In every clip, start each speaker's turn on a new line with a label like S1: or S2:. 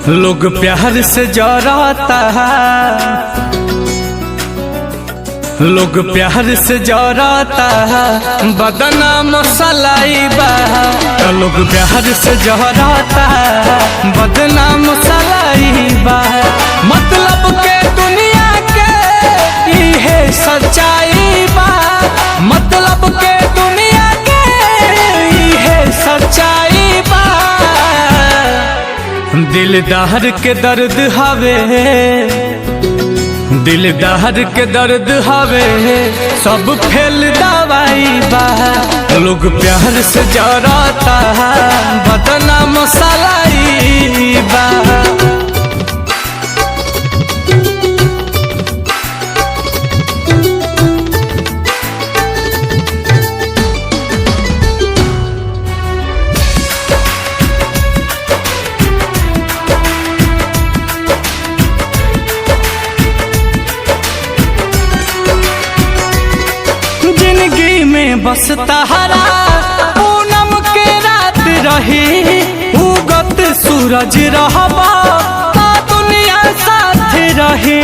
S1: लोग प्यार से जराता है, लोग प्यार से जराता है, बदनाम सलाई बा। लोग प्यार से जराता है, बदनाम सलाई बा। मतलब के दुनिया के इहे सच्चाई बा, मतलब के दुनिया के इहे सच्चाई बा। दिलदार के दर्द हवे, दिलदार के दर्द हवे, सब फेल दवाई बा। लोग प्यार से जराता है, बदनाम सलाई बा। जिंदगी में बस तहरा पूनम के रात रही, उगत सूरज रहबा ता दुनिया साथ रही।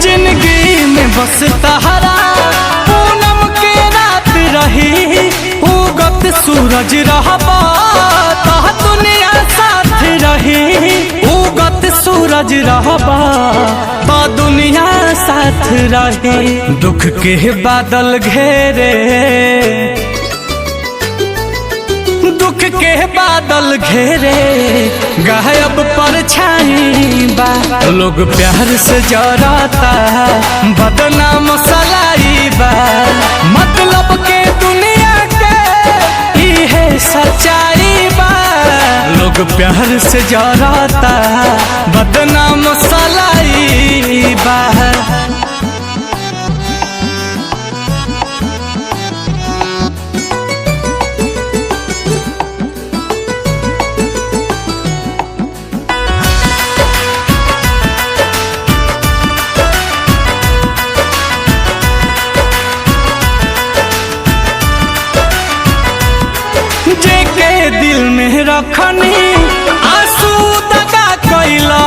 S1: जिंदगी में बस तहरा पूनम के रात रही, उगत सूरज रहबा ता दुनिया साथ रही। उगत सूरज रहबा तो दुनिया साथ रही। दुख के बादल घेरे, दुख के बादल घेरे, गायब परछाई बा। लोग प्यार से जराता है, बदनाम सलाई बा। मतलब के दुनिया के इहे सच्चाई बा। लोग प्यार से जराता है, बदनाम सलाई बा। जेके दिल में रखनी आंसू दगा कैला,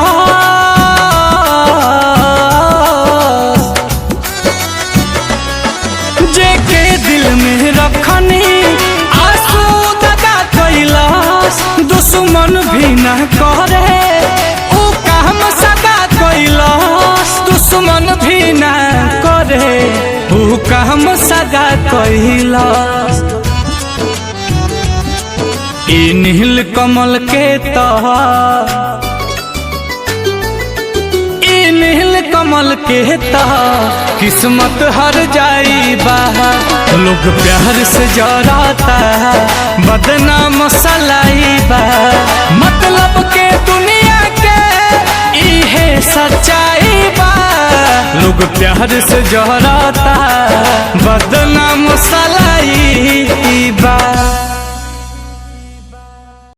S1: जेके दिल में रखनी आंसू दगा कैला। दुश्मन भी न करे ऊ काम सगा कैला, दुश्मन भी न करे ऊ काम सगा कैला। ई नील कमल के तहा, ई नील कमल के तहा, किस्मत हर जाई बा। लोग प्यार से जराता है, बदनाम सलाई बा। मतलब के दुनिया के इहे सच्चाई बा। लोग प्यार से जराता है, बदनाम सलाई बा।